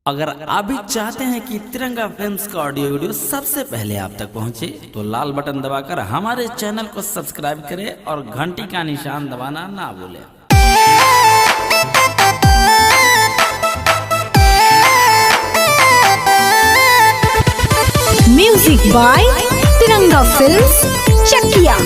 अगर आप भी चाहते हैं कि तिरंगा फिल्म्स का ऑडियो वीडियो सबसे पहले आप तक पहुंचे, तो लाल बटन दबाकर हमारे चैनल को सब्सक्राइब करें और घंटी का निशान दबाना ना भूलें। म्यूजिक बाय तिरंगा फिल्म्स चकिया।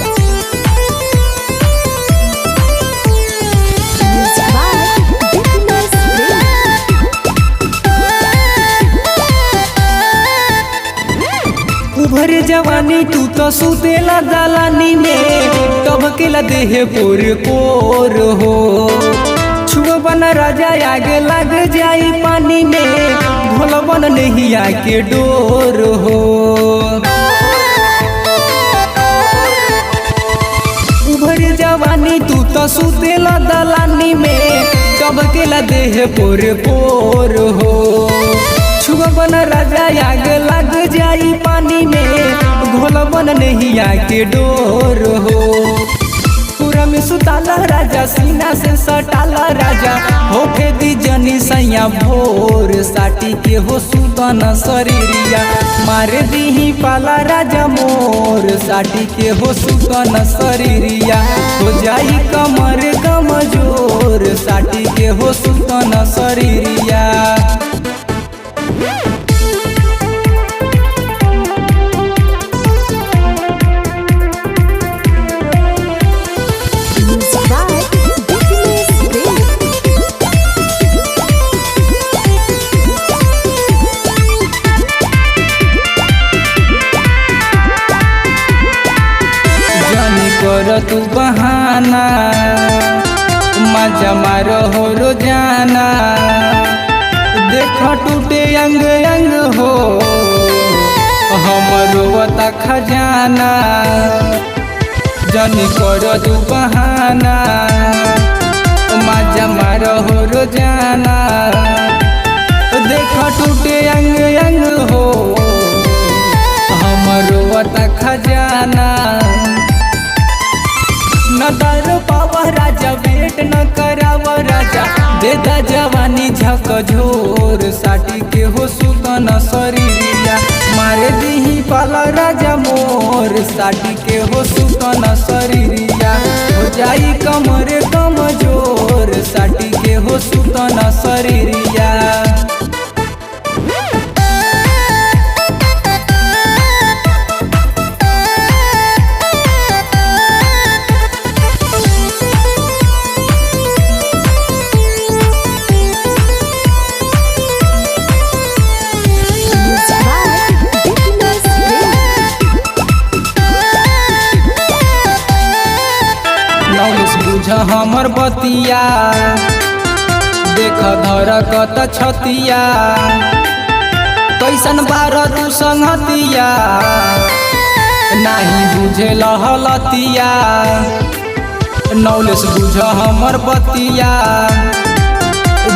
उभर जवानी तू तो सुतेला दलानी में, कब के देह पोर पोर हो। छुआ बना राजा आगे लग जाई पानी में, भोला बन नहीं आके डोर हो। उभर जवानी तू तो सुतेला दलानी में, कब के देह पोर पोर हो। छुआ बना राजा आग लग जाई पानी में, घोला बन नहीं आके डोर हो। पूरा में सुताला राजा, सीना से सटाला राजा, होके दी जनी सैया भोर। साटी के हो सुतन शरीरिया, मारे दी पाला राजा मोर। साटी के हो सुतन शरीरिया, हो जाई कमर कमजोर। साटी के हो सुतन शरीरिया। तू बहाना मजा मारो हो रोजाना, देखो टूटे अंग अंग हो हमरो बता खजाना। जनी करो तू बहाना मजा मारो हो रोजाना, देखो टूटे अंग अंग हो हमरो बता खजाना। न दर पावा राजा, वेट न करावा राजा, देदा जवानी झक झोर। साटी के हो सुतन शरीरिया, मारे दी पाला राजा मोर। साटी के हो सुतन शरीरिया, हो जाई कमर कमजोर। साटी के हो सुतन शरीरिया। हमर बतिया देख धरकत छतिया, कैसन बार तू संगतिया, नहीं बुझे लहलतिया। नौलेस बुझ हमर बतिया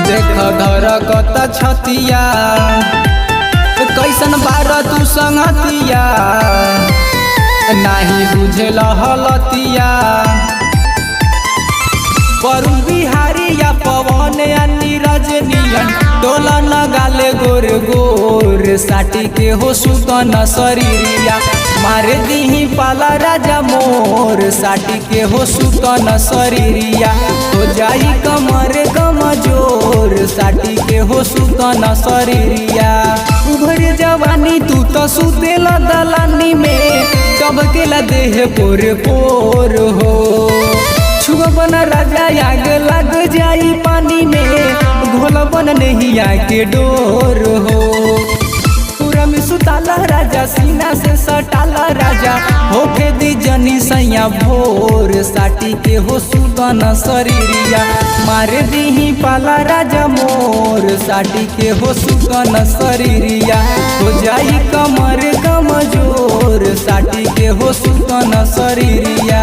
देख धरकत छतिया, कैसन बार तू संगतिया, नहीं बुझे लहलतिया। वरुण बिहारी या पवन या नीरज नियन, टोला न गाले गोर गोर। साटी के हो सुतन शरीरिया, मारे दी पाला राजा मोर। साटी के हो सुतन शरीरिया, हो जाई कमर कमजोर। साटी के हो सुतन शरीरिया। उभर जवानी तू तो सुतेला दलानी में, कब के देह पोर पोर हो। छुआ बना राजा आग लग जाई पानी में, घोला बन नहीं आके डोर हो। पूरा में सुताला राजा, सीना से सटाला राजा, होके दी जनी सैया भोर। साटी के हो सुतन शरीरिया, मारे दी पाला राजा मोर। साटी के हो सुतन शरीरिया, हो जाई कमर कमजोर। साटी के हो सुतन शरीरिया।